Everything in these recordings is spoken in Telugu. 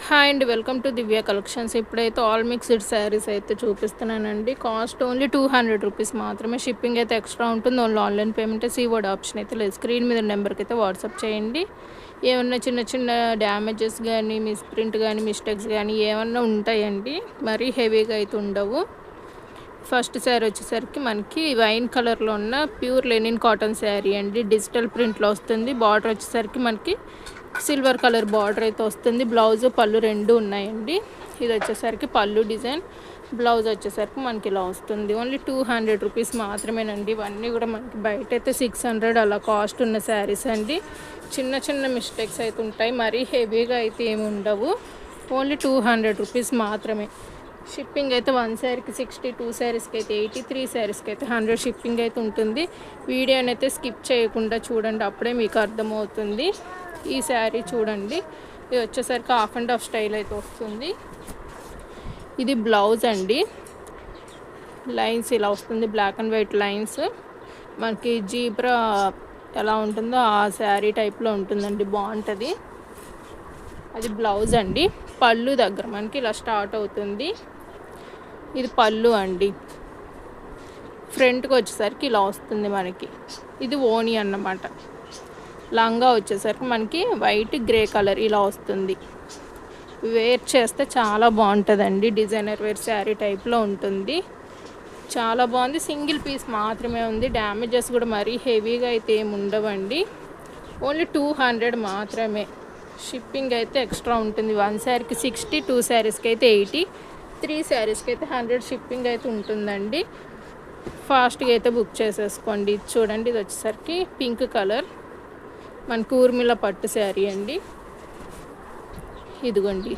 హాయ్ అండి, వెల్కమ్ టు దివ్య కలెక్షన్స్. ఇప్పుడైతే ఆల్ మిక్స్డ్ శారీస్ అయితే చూపిస్తున్నానండి. కాస్ట్ ఓన్లీ 200 రూపీస్ మాత్రమే. షిప్పింగ్ అయితే ఎక్స్ట్రా ఉంటుంది. Only online payment, seaward option అయితే లేదు. స్క్రీన్ మీద నెంబర్కి అయితే వాట్సాప్ చేయండి. ఏమన్నా చిన్న చిన్న డ్యామేజెస్ కానీ, మిస్ప్రింట్ కానీ, మిస్టేక్స్ కానీ ఏమన్నా ఉంటాయండి. మరీ హెవీగా అయితే ఉండవు. ఫస్ట్ శారీ వచ్చేసరికి మనకి వైన్ కలర్లో ఉన్న ప్యూర్ లెనిన్ కాటన్ శారీ అండి. డిజిటల్ ప్రింట్లో వస్తుంది. బార్డర్ వచ్చేసరికి మనకి సిల్వర్ కలర్ బార్డర్ అయితే వస్తుంది. బ్లౌజ్ పళ్ళు రెండు ఉన్నాయండి. ఇది వచ్చేసరికి పళ్ళు డిజైన్, బ్లౌజ్ వచ్చేసరికి మనకి ఇలా వస్తుంది. ఓన్లీ 200 రూపీస్ మాత్రమేనండి. ఇవన్నీ కూడా మనకి బయట అయితే 600 అలా కాస్ట్ ఉన్న శారీస్ అండి. చిన్న చిన్న మిస్టేక్స్ అయితే ఉంటాయి, మరీ హెవీగా అయితే ఏమి ఉండవు. ఓన్లీ 200 రూపీస్ మాత్రమే. షిప్పింగ్ అయితే 1 శారీకి 60, 2 శారీస్కి అయితే 80, 3 శారీస్కి అయితే 100 షిప్పింగ్ అయితే ఉంటుంది. వీడియోని అయితే స్కిప్ చేయకుండా చూడండి, అప్పుడే మీకు అర్థమవుతుంది. ఈ శారీ చూడండి, ఇది వచ్చేసరికి హాఫ్ అండ్ హాఫ్ స్టైల్ అయితే వస్తుంది. ఇది బ్లౌజ్ అండి. లైన్స్ ఇలా వస్తుంది, బ్లాక్ అండ్ వైట్ లైన్స్. మనకి జీబ్రా ఎలా ఉంటుందో ఆ శారీ టైప్లో ఉంటుందండి, బాగుంటుంది. అది బ్లౌజ్ అండి. పళ్ళు దగ్గర మనకి ఇలా స్టార్ట్ అవుతుంది. ఇది పళ్ళు అండి. ఫ్రంట్కి వచ్చేసరికి ఇలా వస్తుంది మనకి. ఇది ఓని అన్నమాట. లంగా వచ్చేసరికి మనకి వైట్ గ్రే కలర్ ఇలా వస్తుంది. వేర్ చేస్తే చాలా బాగుంటుందండి. డిజైనర్ వేర్ శారీ టైప్లో ఉంటుంది. చాలా బాగుంది. సింగిల్ పీస్ మాత్రమే ఉంది. డ్యామేజెస్ కూడా మరీ హెవీగా అయితే ఏమి ఉండవండి. ఓన్లీ 200 మాత్రమే. షిప్పింగ్ అయితే ఎక్స్ట్రా ఉంటుంది. 1 శారీకి 60, 2 శారీస్కి అయితే 80, 3 శారీస్కి అయితే 100 షిప్పింగ్ అయితే ఉంటుందండి. ఫాస్ట్గా అయితే బుక్ చేసేసుకోండి. ఇది చూడండి, ఇది వచ్చేసరికి పింక్ కలర్ మనకి ఊర్మిళ పట్టు శారీ అండి. ఇదిగోండి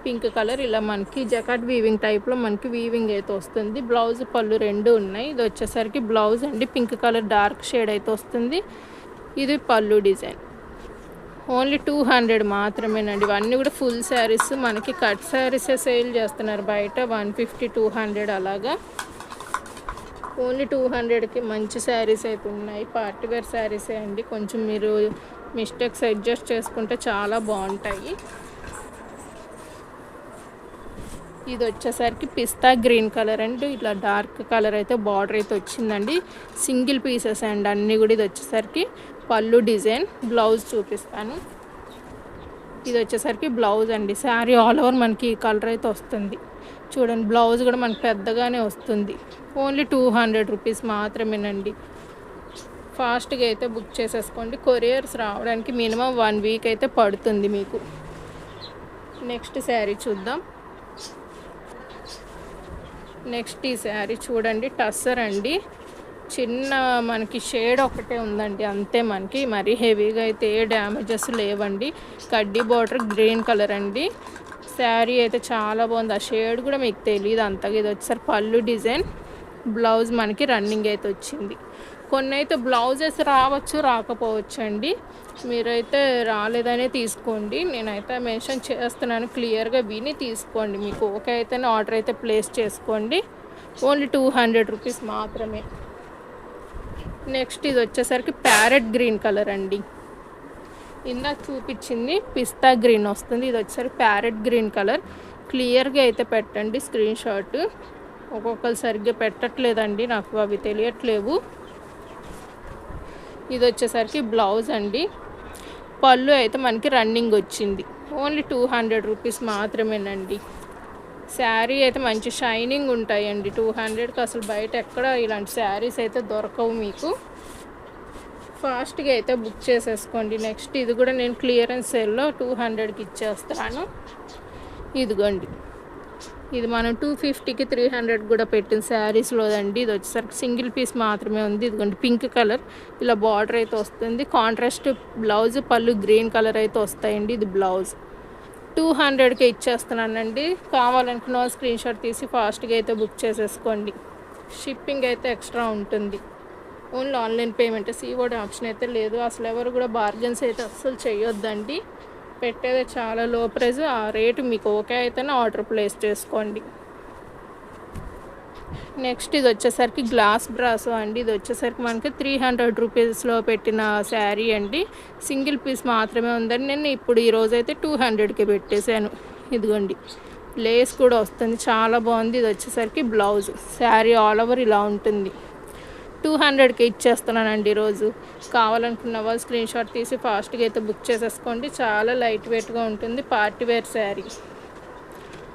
పింక్ కలర్, ఇలా మనకి జకాట్ వీవింగ్ టైప్లో మనకి వీవింగ్ అయితే వస్తుంది. బ్లౌజ్ పళ్ళు రెండు ఉన్నాయి. ఇది వచ్చేసరికి బ్లౌజ్ అండి. పింక్ కలర్ డార్క్ షేడ్ అయితే వస్తుంది. ఇది పళ్ళు డిజైన్. ఓన్లీ 200 మాత్రమేనండి. ఇవన్నీ కూడా ఫుల్ శారీస్. మనకి కట్ శారీసే సేల్ చేస్తున్నారు బయట 150, 200 అలాగా. ఓన్లీ 200కి మంచి శారీస్ అయితే ఉన్నాయి. పార్టీవేర్ శారీసే అండి. కొంచెం మీరు మిస్టేక్స్ అడ్జస్ట్ చేసుకుంటే చాలా బాగుంటాయి. ఇది వచ్చేసరికి పిస్తా గ్రీన్ కలర్ అండి. ఇట్లా డార్క్ కలర్ అయితే బార్డర్ అయితే వచ్చిందండి. సింగిల్ పీసెస్ అండి అన్నీ కూడా. ఇది వచ్చేసరికి పళ్ళు డిజైన్. బ్లౌజ్ చూపిస్తాను. ఇది వచ్చేసరికి బ్లౌజ్ అండి. శారీ ఆల్ ఓవర్ మనకి ఈ కలర్ అయితే వస్తుంది. చూడండి, బ్లౌజ్ కూడా మనకి పెద్దగానే వస్తుంది. ఓన్లీ 200 రూపీస్ మాత్రమేనండి. ఫాస్ట్గా అయితే బుక్ చేసేసుకోండి. కొరియర్స్ రావడానికి మినిమం 1 వీక్ అయితే పడుతుంది మీకు. నెక్స్ట్ శారీ చూద్దాం. నెక్స్ట్ ఈ శారీ చూడండి, టస్సర్ అండి. చిన్న మనకి షేడ్ ఒకటే ఉందండి అంతే. మనకి మరీ హెవీగా అయితే ఏ డ్యామేజెస్ లేవండి. కడ్డీ బార్డర్ గ్రీన్ కలర్ అండి. శారీ అయితే చాలా బాగుంది. ఆ షేడ్ కూడా మీకు తెలియదు అంతగా. ఇది వచ్చేసరి పళ్ళు డిజైన్, బ్లౌజ్ మనకి రన్నింగ్ అయితే వచ్చింది. కొన్ని అయితే బ్లౌజెస్ రావచ్చు, రాకపోవచ్చు అండి. మీరైతే రాలేదనే తీసుకోండి. నేనైతే మెన్షన్ చేస్తున్నాను, క్లియర్గా విని తీసుకోండి. మీకు ఓకే అయితేనే ఆర్డర్ అయితే ప్లేస్ చేసుకోండి. ఓన్లీ 200 రూపీస్ మాత్రమే. నెక్స్ట్ ఇది వచ్చేసరికి ప్యారెట్ గ్రీన్ కలర్ అండి. ఇందాక చూపించింది పిస్తా గ్రీన్ వస్తుంది. ఇది వచ్చేసరికి ప్యారెట్ గ్రీన్ కలర్. క్లియర్గా అయితే పెట్టండి స్క్రీన్ షాట్. ఒక్కొక్కరు సరిగ్గా పెట్టట్లేదండి, నాకు అవి తెలియట్లేవు. ఇది వచ్చేసరికి బ్లౌజ్ అండి. పళ్ళు అయితే మనకి రన్నింగ్ వచ్చింది. ఓన్లీ 200 రూపీస్ మాత్రమేనండి. శారీ అయితే మంచి షైనింగ్ ఉంటాయండి. 200కి అసలు బయట ఎక్కడ ఇలాంటి శారీస్ అయితే దొరకవు మీకు. ఫాస్ట్గా అయితే బుక్ చేసేసుకోండి. నెక్స్ట్ ఇది కూడా నేను క్లియరెన్స్ సేల్లో 200కి ఇచ్చేస్తాను. ఇదిగోండి, ఇది మనం 250కి 300 కూడా పెట్టిన శారీస్లోదండి. ఇది వచ్చేసరికి సింగిల్ పీస్ మాత్రమే ఉంది. ఇదిగోండి పింక్ కలర్ ఇలా బార్డర్ అయితే వస్తుంది. కాంట్రాస్ట్ బ్లౌజ్, పళ్ళు గ్రీన్ కలర్ అయితే వస్తాయండి. ఇది బ్లౌజ్. 200కి ఇచ్చేస్తున్నానండి. కావాలనుకున్న స్క్రీన్ షాట్ తీసి ఫాస్ట్గా అయితే బుక్ చేసేసుకోండి. షిప్పింగ్ అయితే ఎక్స్ట్రా ఉంటుంది. Only online payment, seaward option అయితే లేదు. అసలు ఎవరు కూడా బార్గెన్స్ అయితే అస్సలు చేయొద్దండి. పెట్టేది చాలా లో ప్రైస్. ఆ రేటు మీకు ఓకే అయితేనే ఆర్డర్ ప్లేస్ చేసుకోండి. నెక్స్ట్ ఇది వచ్చేసరికి గ్లాస్ బ్రాసో అండి. ఇది వచ్చేసరికి మనకి 300 రూపీస్లో పెట్టిన శారీ అండి. సింగిల్ పీస్ మాత్రమే ఉందండి. నేను ఇప్పుడు ఈరోజైతే 200కి పెట్టేశాను. ఇదిగోండి, లేస్ కూడా వస్తుంది, చాలా బాగుంది. ఇది వచ్చేసరికి బ్లౌజ్, శారీ ఆల్ ఓవర్ ఇలా ఉంటుంది. 200కి ఇచ్చేస్తున్నానండి ఈరోజు. కావాలనుకున్న వాళ్ళు స్క్రీన్ షాట్ తీసి ఫాస్ట్గా అయితే బుక్ చేసేసుకోండి. చాలా లైట్ వెయిట్గా ఉంటుంది, party wear sari.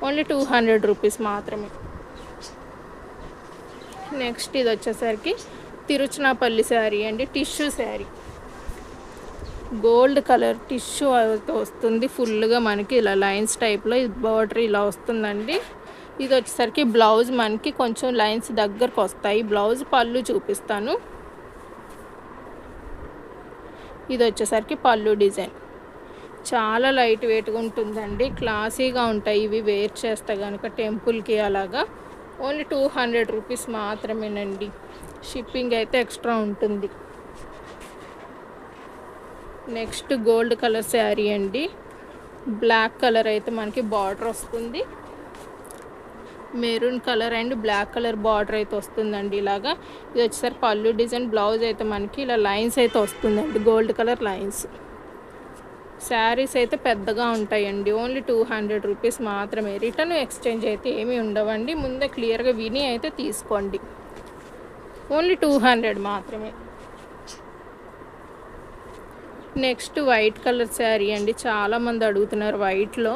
Only 200 rupees మాత్రమే. నెక్స్ట్ ఇది వచ్చేసరికి తిరుచునాపల్లి శారీ అండి. Tissue sari, gold colour tissue వస్తుంది ఫుల్గా మనకి ఇలా లైన్స్ టైప్లో. ఇది బార్డర్ ఇలా వస్తుందండి. ఇది వచ్చేసరికి బ్లౌజ్ మనకి కొంచెం లైన్స్ దగ్గరకు వస్తాయి. బ్లౌజ్ పళ్ళు చూపిస్తాను. ఇది వచ్చేసరికి పళ్ళు డిజైన్ చాలా లైట్ వెయిట్గా ఉంటుందండి. క్లాసీగా ఉంటాయి ఇవి వేర్ చేస్తే కనుక టెంపుల్కి అలాగా. ఓన్లీ 200 రూపీస్ మాత్రమేనండి. షిప్పింగ్ అయితే ఎక్స్ట్రా ఉంటుంది. నెక్స్ట్ గోల్డ్ కలర్ శారీ అండి. బ్లాక్ కలర్ అయితే మనకి బార్డర్ వస్తుంది. Maroon colour and black colour border అయితే వస్తుందండి ఇలాగా. ఇది వచ్చేసరికి పళ్ళు డిజైన్. బ్లౌజ్ అయితే మనకి ఇలా లైన్స్ అయితే వస్తుందండి, గోల్డ్ కలర్ లైన్స్. శారీస్ అయితే పెద్దగా ఉంటాయండి. ఓన్లీ 200 రూపీస్ మాత్రమే. రిటర్న్ ఎక్స్చేంజ్ అయితే ఏమీ ఉండవండి. ముందే క్లియర్గా విని అయితే తీసుకోండి. ఓన్లీ 200 మాత్రమే. నెక్స్ట్ వైట్ కలర్ శారీ అండి. చాలామంది అడుగుతున్నారు వైట్లో.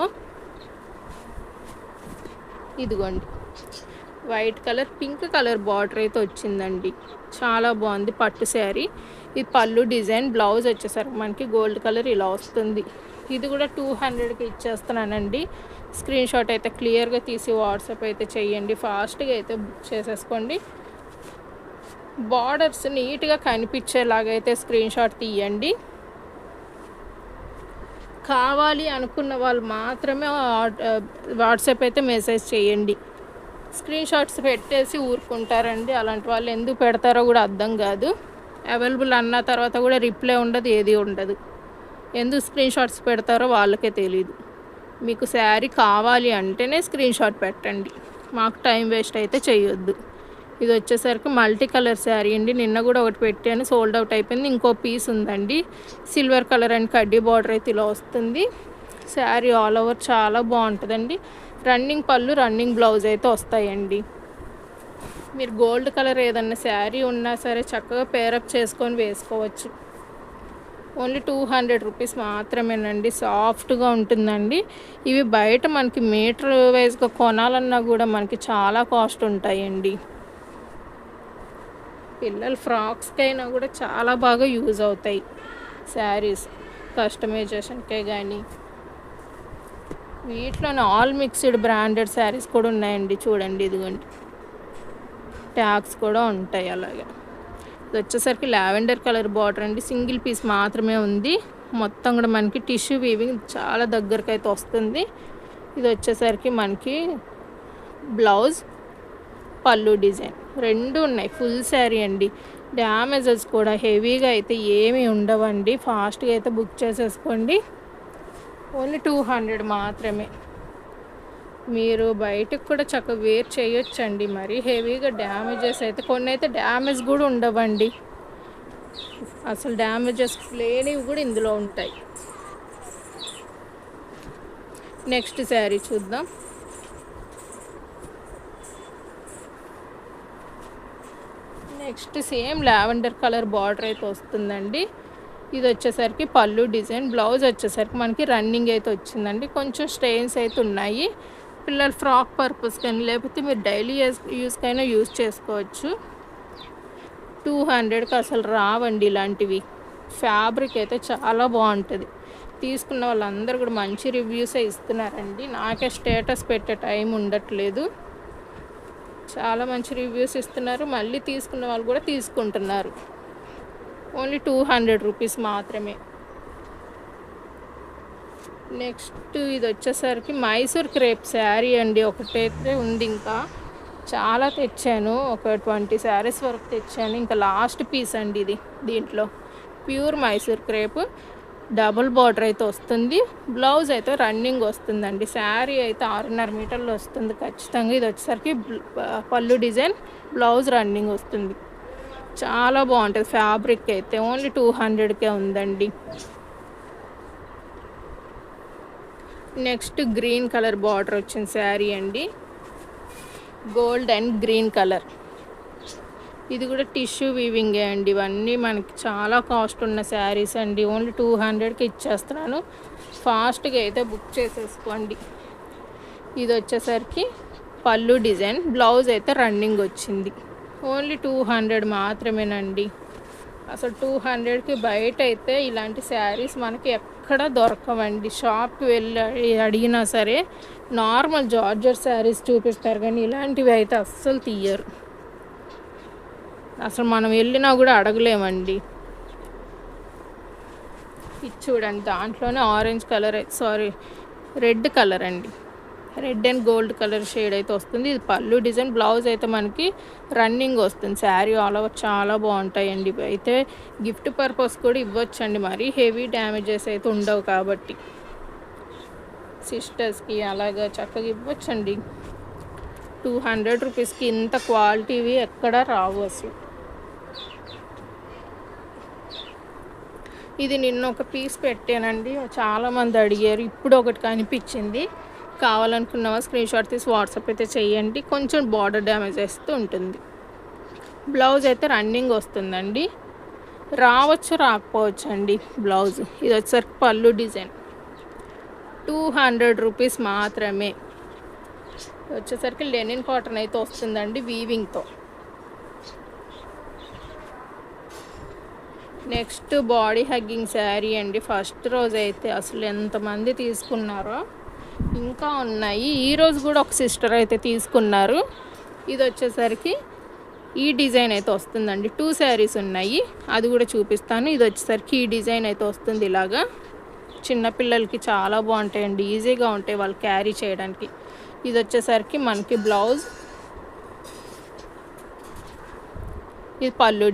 ఇదిగోండి, white colour pink colour border అయితే వచ్చిందండి. చాలా బాగుంది పట్టు శారీ. ఇది పళ్ళు డిజైన్. బ్లౌజ్ వచ్చేసరికి మనకి గోల్డ్ కలర్ ఇలా వస్తుంది. ఇది కూడా 200కి ఇచ్చేస్తున్నానండి. స్క్రీన్ షాట్ అయితే క్లియర్గా తీసి వాట్సాప్ అయితే చేయండి. ఫాస్ట్గా అయితే బుక్ చేసేసుకోండి. బార్డర్స్ నీట్గా కనిపించేలాగైతే స్క్రీన్ షాట్ తీయండి. కావాలి అనుకున్న వాళ్ళు మాత్రమే వాట్సాప్ అయితే మెసేజ్ చేయండి. స్క్రీన్ షాట్స్ పెట్టేసి ఊరుకుంటారండి. అలాంటి వాళ్ళు ఎందుకు పెడతారో కూడా అర్థం కాదు. అవైలబుల్ అన్న తర్వాత కూడా రిప్లై ఉండదు, ఏది ఉండదు. ఎందుకు స్క్రీన్ షాట్స్ పెడతారో వాళ్ళకే తెలీదు. మీకు శారీ కావాలి అంటేనే స్క్రీన్ షాట్ పెట్టండి. మాకు టైం వేస్ట్ అయితే చేయొద్దు. ఇది వచ్చేసరికి మల్టీ కలర్ శారీ అండి. నిన్న కూడా ఒకటి పెట్టాను, సోల్డ్ అవుట్ అయిపోయింది. ఇంకో పీస్ ఉందండి. సిల్వర్ కలర్ అండ్ కడ్డీ బార్డర్ అయితే ఇలా వస్తుంది. శారీ ఆల్ ఓవర్ చాలా బాగుంటుందండి. రన్నింగ్ పళ్ళు, రన్నింగ్ బ్లౌజ్ అయితే వస్తాయండి. మీరు గోల్డ్ కలర్ ఏదన్నా శారీ ఉన్నా సరే చక్కగా పేరప్ చేసుకొని వేసుకోవచ్చు. ఓన్లీ 200 రూపీస్ మాత్రమేనండి. సాఫ్ట్గా ఉంటుందండి. ఇవి బయట మనకి మీటర్ వైజ్గా కొనాలన్నా కూడా మనకి చాలా కాస్ట్ ఉంటాయండి. పిల్లల ఫ్రాక్స్కైనా కూడా చాలా బాగా యూజ్ అవుతాయి శారీస్, కస్టమైజేషన్కే కానీ. వీటిలోనే ఆల్ మిక్స్డ్ బ్రాండెడ్ శారీస్ కూడా ఉన్నాయండి. చూడండి, ఇదిగోండి, ట్యాగ్స్ కూడా ఉంటాయి అలాగే. ఇది వచ్చేసరికి లావెండర్ కలర్ బార్డర్ అండి. సింగిల్ పీస్ మాత్రమే ఉంది. మొత్తం కూడా మనకి టిష్యూ వీవింగ్ చాలా దగ్గరకు అయితే వస్తుంది. ఇది వచ్చేసరికి మనకి బ్లౌజ్, పళ్ళు డిజైన్ రెండు ఉన్నాయి. ఫుల్ శారీ అండి. డ్యామేజెస్ కూడా హెవీగా అయితే ఏమీ ఉండవండి. ఫాస్ట్గా అయితే బుక్ చేసేసుకోండి. ఓన్లీ 200 మాత్రమే. మీరు బయటకు కూడా చక్కగా వేర్ చేయొచ్చండి. మరి హెవీగా డ్యామేజెస్ అయితే కొన్ని అయితే డ్యామేజ్ కూడా ఉండవండి. అసలు డ్యామేజెస్ లేనివి కూడా ఇందులో ఉంటాయి. నెక్స్ట్ శారీ చూద్దాం. Next same lavender colour border అయితే వస్తుందండి. ఇది వచ్చేసరికి పళ్ళు డిజైన్. బ్లౌజ్ వచ్చేసరికి మనకి రన్నింగ్ అయితే వచ్చిందండి. కొంచెం స్టెయిన్స్ అయితే ఉన్నాయి. పిల్లలు ఫ్రాక్ పర్పస్ కానీ లేకపోతే మీరు డైలీ యూస్కైనా యూజ్ చేసుకోవచ్చు. 200కి అసలు రావండి ఇలాంటివి. ఫ్యాబ్రిక్ అయితే చాలా బాగుంటుంది. తీసుకున్న వాళ్ళందరూ కూడా మంచి రివ్యూసే ఇస్తున్నారండి. నాకే స్టేటస్ పెట్టే టైం ఉండట్లేదు. చాలా మంచి రివ్యూస్ ఇస్తున్నారు. మళ్ళీ తీసుకున్న వాళ్ళు కూడా తీసుకుంటున్నారు. ఓన్లీ 200 రూపీస్ మాత్రమే. నెక్స్ట్ ఇది వచ్చేసరికి మైసూర్ క్రేప్ శారీ అండి. ఒకటైతే ఉంది, ఇంకా చాలా తెచ్చాను. ఒక 20 శారీస్ వరకు తెచ్చాను. ఇంకా లాస్ట్ పీస్ అండి ఇది. దీంట్లో pure Mysore crepe. Double border అయితే వస్తుంది. బ్లౌజ్ అయితే రన్నింగ్ వస్తుందండి. శారీ అయితే 6.5 మీటర్లు వస్తుంది ఖచ్చితంగా. ఇది వచ్చేసరికి పళ్ళు డిజైన్, బ్లౌజ్ రన్నింగ్ వస్తుంది. చాలా బాగుంటుంది. ఫ్యాబ్రిక్ అయితే ఓన్లీ 200కే ఉందండి. నెక్స్ట్ గ్రీన్ కలర్ బార్డర్ వచ్చిన శారీ అండి, గోల్డ్ అండ్ గ్రీన్ కలర్. ఇది కూడా టిష్యూ వీవింగే అండి. ఇవన్నీ మనకి చాలా కాస్ట్ ఉన్న శారీస్ అండి. ఓన్లీ 200కి ఇచ్చేస్తున్నాను. ఫాస్ట్గా అయితే బుక్ చేసేసుకోండి. ఇది వచ్చేసరికి పళ్ళు డిజైన్, బ్లౌజ్ అయితే రన్నింగ్ వచ్చింది. ఓన్లీ 200 మాత్రమేనండి. అసలు 200కి బయట అయితే ఇలాంటి శారీస్ మనకి ఎక్కడ దొరకవండి. షాప్కి వెళ్ళి అడిగినా సరే నార్మల్ జార్జెట్ శారీస్ చూపిస్తారు, కానీ ఇలాంటివి అయితే అస్సలు తీయరు. అసలు మనం వెళ్ళినా కూడా అడగలేమండి. ఇది చూడండి, దాంట్లోనే ఆరెంజ్ కలర్, రెడ్ కలర్ అండి. Red and gold colour shade అయితే వస్తుంది. ఇది పళ్ళు డిజైన్, బ్లౌజ్ అయితే మనకి రన్నింగ్ వస్తుంది. శారీ ఆల్ ఓవర్ చాలా బాగుంటాయండి. ఇవి అయితే గిఫ్ట్ పర్పస్ కూడా ఇవ్వచ్చండి. మరి హెవీ డ్యామేజెస్ అయితే ఉండవు కాబట్టి సిస్టర్స్కి అలాగా చక్కగా ఇవ్వచ్చండి. 200 రూపీస్కి ఇంత క్వాలిటీవి ఎక్కడ రావు అసలు. ఇది నిన్న ఒక పీస్ పెట్టానండి, చాలామంది అడిగారు. ఇప్పుడు ఒకటి కనిపించింది, కావాలనుకున్నవా స్క్రీన్ షాట్ తీసి వాట్సాప్ అయితే చేయండి. కొంచెం బార్డర్ డ్యామేజ్ వేస్తూ ఉంటుంది. బ్లౌజ్ అయితే రన్నింగ్ వస్తుందండి. రావచ్చు రాకపోవచ్చు అండి బ్లౌజ్. ఇది వచ్చేసరికి పళ్ళు డిజైన్, 200 రూపీస్ మాత్రమే. వచ్చేసరికి లెనిన్ కాటన్ అయితే వస్తుందండి వీవింగ్తో. నెక్స్ట్ బాడీ హగ్గింగ్ శారీ అండి. ఫస్ట్ రోజు అయితే అసలు ఎంతమంది తీసుకున్నారో, ఇంకా ఉన్నాయి. ఈరోజు కూడా ఒక సిస్టర్ అయితే తీసుకున్నారు. ఇది వచ్చేసరికి ఈ డిజైన్ అయితే వస్తుందండి. 2 శారీస్ ఉన్నాయి, అది కూడా చూపిస్తాను. ఇది వచ్చేసరికి ఈ డిజైన్ అయితే వస్తుంది. ఇలాగా చిన్నపిల్లలకి చాలా బాగుంటాయండి, ఈజీగా ఉంటాయి వాళ్ళు క్యారీ చేయడానికి. ఇది వచ్చేసరికి మనకి బ్లౌజ్, ఇది పళ్ళు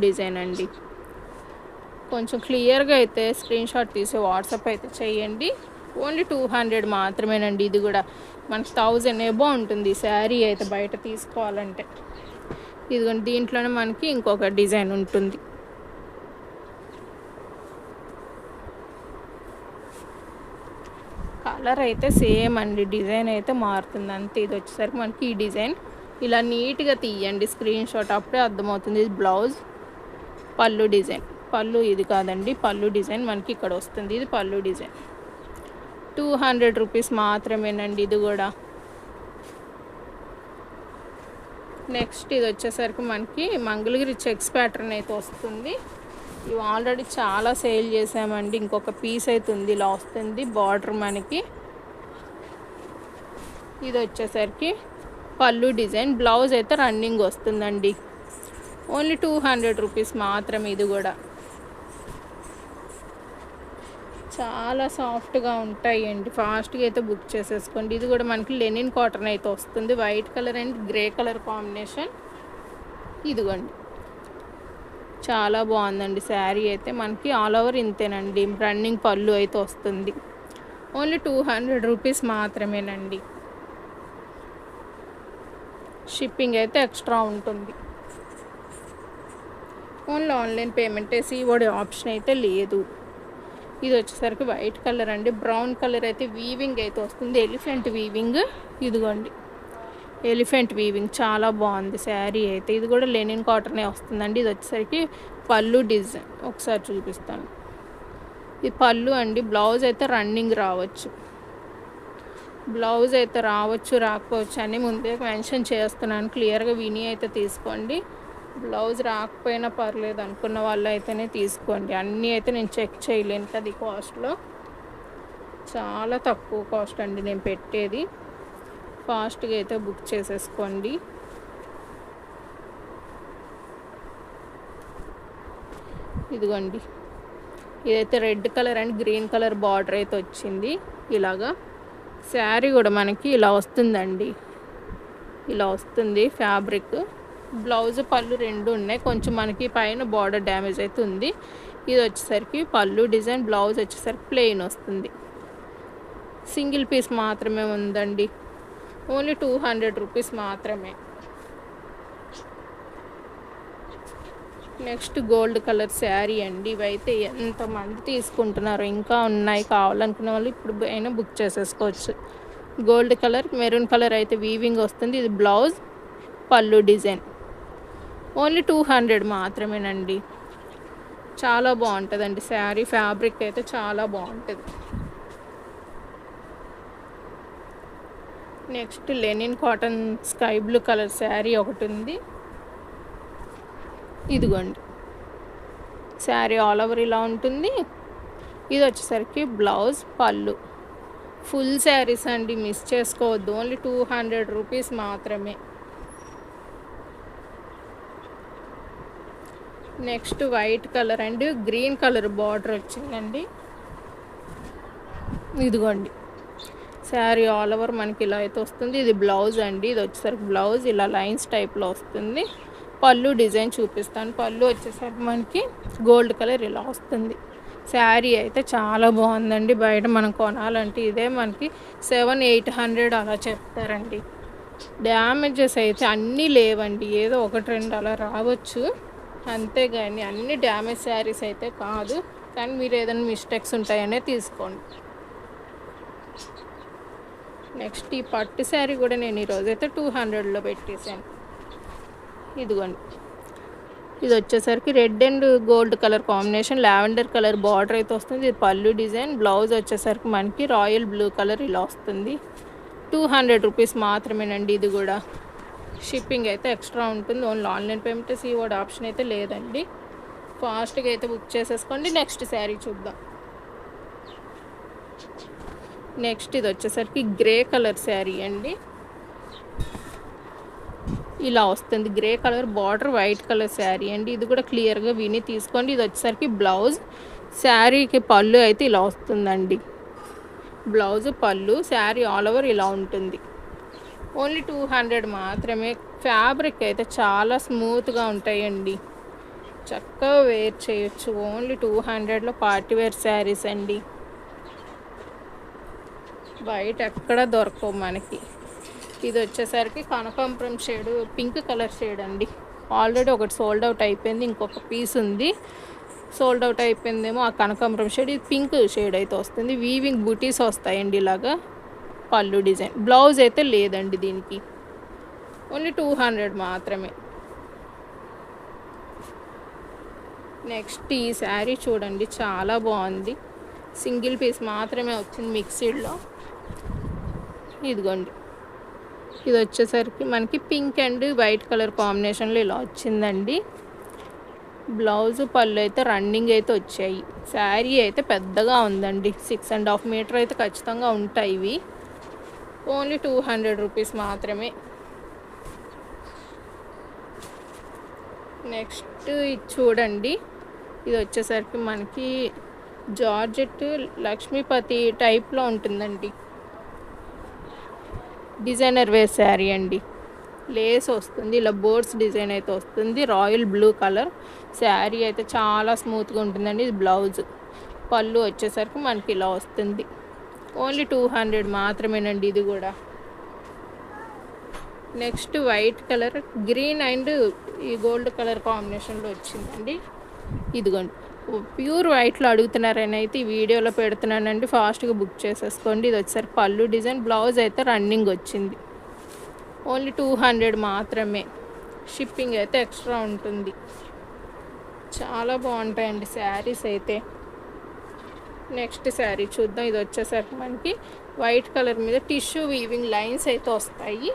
డిజైన్ అండి. కొంచెం క్లియర్గా అయితే స్క్రీన్ షాట్ తీసి వాట్సాప్ అయితే చేయండి. ఓన్లీ 200 మాత్రమేనండి. ఇది కూడా మనకి 1000 ఎబో ఉంటుంది శారీ అయితే బయట తీసుకోవాలంటే. ఇదిగోండి, దీంట్లోనే మనకి ఇంకొక డిజైన్ ఉంటుంది. కలర్ అయితే సేమ్ అండి, డిజైన్ అయితే మారుతుంది అంతే. ఇది వచ్చేసరికి మనకి ఈ డిజైన్ ఇలా నీట్గా తీయండి స్క్రీన్ షాట్, అప్పుడే అర్థమవుతుంది. ఇది బ్లౌజ్, పళ్ళు డిజైన్. పళ్ళు ఇది కాదండి, పళ్ళు డిజైన్ మనకి ఇక్కడ వస్తుంది. ఇది పళ్ళు డిజైన్, 200 రూపీస్ మాత్రమేనండి. ఇది కూడా నెక్స్ట్ ఇది వచ్చేసరికి మనకి మంగళగిరి చెక్స్ ప్యాటర్న్ అయితే వస్తుంది. ఇవి ఆల్రెడీ చాలా సేల్ చేసామండి. ఇంకొక పీస్ అయితే ఉంది, ఇలా వస్తుంది బార్డర్ మనకి. ఇది వచ్చేసరికి పళ్ళు డిజైన్, బ్లౌజ్ అయితే రన్నింగ్ వస్తుందండి. ఓన్లీ 200 రూపీస్ మాత్రమే. ఇది కూడా చాలా సాఫ్ట్గా ఉంటాయండి. ఫాస్ట్గా అయితే బుక్ చేసేసుకోండి. ఇది కూడా మనకి లెనిన్ కాటన్ అయితే వస్తుంది. White colour and grey colour combination. ఇదిగోండి, చాలా బాగుందండి శారీ అయితే. మనకి ఆల్ ఓవర్ ఇంతేనండి. రన్నింగ్ పళ్ళు అయితే వస్తుంది. ఓన్లీ 200 రూపీస్ మాత్రమేనండి. షిప్పింగ్ అయితే ఎక్స్ట్రా ఉంటుంది. ఓన్లీ ఆన్లైన్ పేమెంటే, సీఓడి ఆప్షన్ అయితే లేదు. ఇది వచ్చేసరికి వైట్ కలర్ అండి. బ్రౌన్ కలర్ అయితే వీవింగ్ అయితే వస్తుంది, ఎలిఫెంట్ వీవింగ్. ఇదిగోండి, ఎలిఫెంట్ వీవింగ్ చాలా బాగుంది శారీ అయితే. ఇది కూడా లెనిన్ కాటనే వస్తుందండి. ఇది వచ్చేసరికి పళ్ళు డిజైన్ ఒకసారి చూపిస్తాను. ఇది పళ్ళు అండి. బ్లౌజ్ అయితే రన్నింగ్ రావచ్చు, రాకపోవచ్చు అని ముందే మెన్షన్ చేస్తున్నాను. క్లియర్గా విని అయితే తీసుకోండి. బ్లౌజ్ రాకపోయినా పర్లేదు అనుకున్న వాళ్ళు అయితేనే తీసుకోండి. అన్నీ అయితే నేను చెక్ చేయలేను కదా, కాస్ట్లో చాలా తక్కువ కాస్ట్ అండి నేను పెట్టేది. ఫాస్ట్గా అయితే బుక్ చేసేసుకోండి. ఇదిగోండి, ఇదైతే red colour and green colour border అయితే వచ్చింది. ఇలాగా శారీ కూడా మనకి ఇలా వస్తుందండి. ఇలా వస్తుంది ఫ్యాబ్రిక్. బ్లౌజ్ పళ్ళు రెండు ఉన్నాయి. కొంచెం మనకి పైన బార్డర్ డ్యామేజ్ అయితే ఉంది. ఇది వచ్చేసరికి పళ్ళు డిజైన్, బ్లౌజ్ వచ్చేసరికి ప్లెయిన్ వస్తుంది. సింగిల్ పీస్ మాత్రమే ఉందండి. ఓన్లీ 200 రూపీస్ మాత్రమే. నెక్స్ట్ గోల్డ్ కలర్ శారీ అండి. ఇవైతే ఎంతమంది తీసుకుంటున్నారు, ఇంకా ఉన్నాయి. కావాలనుకునే వాళ్ళు ఇప్పుడు అయినా బుక్ చేసేసుకోవచ్చు. గోల్డ్ కలర్, మెరూన్ కలర్ అయితే వీవింగ్ వస్తుంది. ఇది బ్లౌజ్, పళ్ళు డిజైన్. ఓన్లీ 200 మాత్రమేనండి. చాలా బాగుంటుందండి శారీ. ఫ్యాబ్రిక్ అయితే చాలా బాగుంటుంది. Next linen cotton sky blue colour sari ఒకటి ఉంది. ఇదిగోండి, శారీ ఆల్ ఓవర్ ఇలా ఉంటుంది. ఇది వచ్చేసరికి బ్లౌజ్, పళ్ళు. ఫుల్ శారీస్ అండి, మిస్ చేసుకోవద్దు. ఓన్లీ 200 రూపీస్ మాత్రమే. Next white colour and green colour border వచ్చిందండి. ఇదిగోండి, శారీ ఆల్ ఓవర్ మనకి ఇలా అయితే వస్తుంది. ఇది బ్లౌజ్ అండి. ఇది వచ్చేసరికి బ్లౌజ్ ఇలా లైన్స్ టైప్లో వస్తుంది. పళ్ళు డిజైన్ చూపిస్తాను. పళ్ళు వచ్చేసరికి మనకి గోల్డ్ కలర్ ఇలా వస్తుంది. శారీ అయితే చాలా బాగుందండి. బయట మనం కొనాలంటే ఇదే మనకి 700-800 అలా చెప్తారండి. డ్యామేజెస్ అయితే అన్నీ లేవండి, ఏదో ఒకటి రెండు అలా రావచ్చు అంతేగాని అన్ని డ్యామేజ్ శారీస్ అయితే కాదు. కానీ మీరు ఏదైనా మిస్టేక్స్ ఉంటాయనే తీసుకోండి. నెక్స్ట్ ఈ పట్టు శారీ కూడా నేను ఈరోజైతే 200లో పెట్టేశాను. ఇదిగోండి, ఇది వచ్చేసరికి red and gold colour combination, lavender colour border అయితే వస్తుంది. ఇది పళ్ళు డిజైన్. బ్లౌజ్ వచ్చేసరికి మనకి రాయల్ బ్లూ కలర్ ఇలా వస్తుంది. 200 రూపీస్ మాత్రమేనండి. ఇది కూడా షిప్పింగ్ అయితే ఎక్స్ట్రా ఉంటుంది. Only online payment, COD option అయితే లేదండి. ఫాస్ట్గా అయితే బుక్ చేసేసుకోండి. నెక్స్ట్ శారీ చూద్దాం. నెక్స్ట్ ఇది వచ్చేసరికి గ్రే కలర్ శారీ అండి. ఇలా వస్తుంది. Grey colour border, white colour sari అండి. ఇది కూడా క్లియర్గా విని తీసుకోండి. ఇది వచ్చేసరికి బ్లౌజ్, శారీకి పళ్ళు అయితే ఇలా వస్తుందండి. బ్లౌజ్, పళ్ళు, శారీ ఆల్ ఓవర్ ఇలా ఉంటుంది. ఓన్లీ 200 మాత్రమే. ఫ్యాబ్రిక్ అయితే చాలా స్మూత్గా ఉంటాయండి, చక్కగా వేర్ చేయొచ్చు. ఓన్లీ 200లో పార్టీ వేర్ శారీస్ అండి. బయట ఎక్కడ దొరకవు మనకి. ఇది వచ్చేసరికి కనకాంబరం షేడ్, పింక్ కలర్ షేడ్ అండి. ఆల్రెడీ ఒకటి సోల్డ్ అవుట్ అయిపోయింది, ఇంకొక పీస్ ఉంది. సోల్డ్ అవుట్ అయిపోయిందేమో ఆ కనకాంబరం షేడ్. ఇది పింక్ షేడ్ అయితే వస్తుంది. వీవింగ్ బుటీస్ వస్తాయండి ఇలాగా. పళ్ళు డిజైన్, బ్లౌజ్ అయితే లేదండి దీనికి. ఓన్లీ 200 మాత్రమే. నెక్స్ట్ ఈ శారీ చూడండి, చాలా బాగుంది. సింగిల్ పీస్ మాత్రమే వచ్చింది మిక్సీడ్లో. ఇదిగోండి, ఇది వచ్చేసరికి మనకి పింక్ అండ్ వైట్ కలర్ కాంబినేషన్లో ఇలా వచ్చిందండి. బ్లౌజ్, పళ్ళు అయితే రన్నింగ్ అయితే వచ్చాయి. శారీ అయితే పెద్దగా ఉందండి, 6.5 మీటర్ అయితే ఖచ్చితంగా ఉంటాయి ఇవి. ఓన్లీ 200 రూపీస్ మాత్రమే. నెక్స్ట్ ఇది చూడండి, ఇది వచ్చేసరికి మనకి జార్జెట్ లక్ష్మీపతి టైప్లో ఉంటుందండి. డిజైనర్ వేర్ శారీ అండి. లేస్ వస్తుంది, ఇలా బోర్డ్స్ డిజైన్ అయితే వస్తుంది. రాయల్ బ్లూ కలర్ శారీ అయితే చాలా స్మూత్గా ఉంటుందండి. ఇది బ్లౌజ్, పళ్ళు వచ్చేసరికి మనకి ఇలా వస్తుంది. ఓన్లీ 200 మాత్రమేనండి. ఇది కూడా next white colour, green and ఈ గోల్డ్ కలర్ కాంబినేషన్లో వచ్చిందండి. ఇదిగోండి, ప్యూర్ వైట్లో అడుగుతున్నారని అయితే ఈ వీడియోలో పెడుతున్నానండి. ఫాస్ట్గా బుక్ చేసేసుకోండి. ఇది వచ్చేసరికి పళ్ళు డిజైన్, బ్లౌజ్ అయితే రన్నింగ్ వచ్చింది. ఓన్లీ 200 మాత్రమే. షిప్పింగ్ అయితే ఎక్స్ట్రా ఉంటుంది. చాలా బాగుంటాయండి శారీస్ అయితే. నెక్స్ట్ శారీ చూద్దాం. ఇది వచ్చేసరికి మనకి వైట్ కలర్ మీద టిష్యూ వీవింగ్ లైన్స్ అయితే వస్తాయి.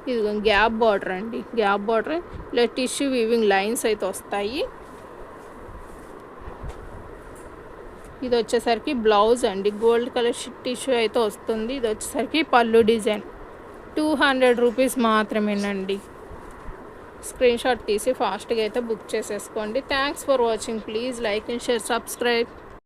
ఇది గ్యాప్ బార్డర్ అండి. గ్యాప్ బార్డర్ ఇలా టిష్యూ వీవింగ్ లైన్స్ అయితే వస్తాయి. ఇది వచ్చేసరికి బ్లౌజ్ అండి. గోల్డ్ కలర్ టిష్యూ అయితే వస్తుంది. ఇది వచ్చేసరికి పళ్ళు డిజైన్. 200 రూపీస్ మాత్రమేనండి. స్క్రీన్ షాట్ తీసి ఫాస్ట్గా అయితే బుక్ చేసేసుకోండి. Thanks for watching. Please like and share, subscribe.